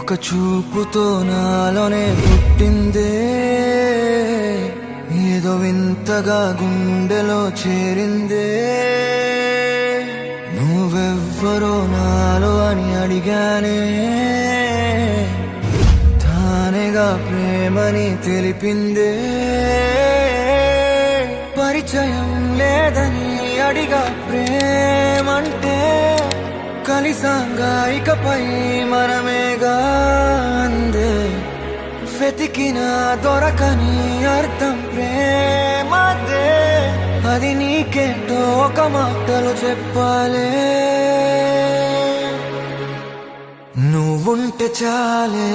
ఒక చూపుతో నాలోనే పుట్టిందే, ఏదో వింతగా గుండెలో చేరిందే. నువ్వెవ్వరో నాలో అని అడిగానే, తానేగా ప్రేమని తెలిపిందే. పరిచయం లేదని అడిగా ప్రేమంటే, కలిసాంగా ఇకపై మనమేగా అందే. వెతికిన దొరకని అర్థం ప్రేమదే, అది నీకేంటో ఒక మాటలు చెప్పాలే. నువ్వుంటే చాలే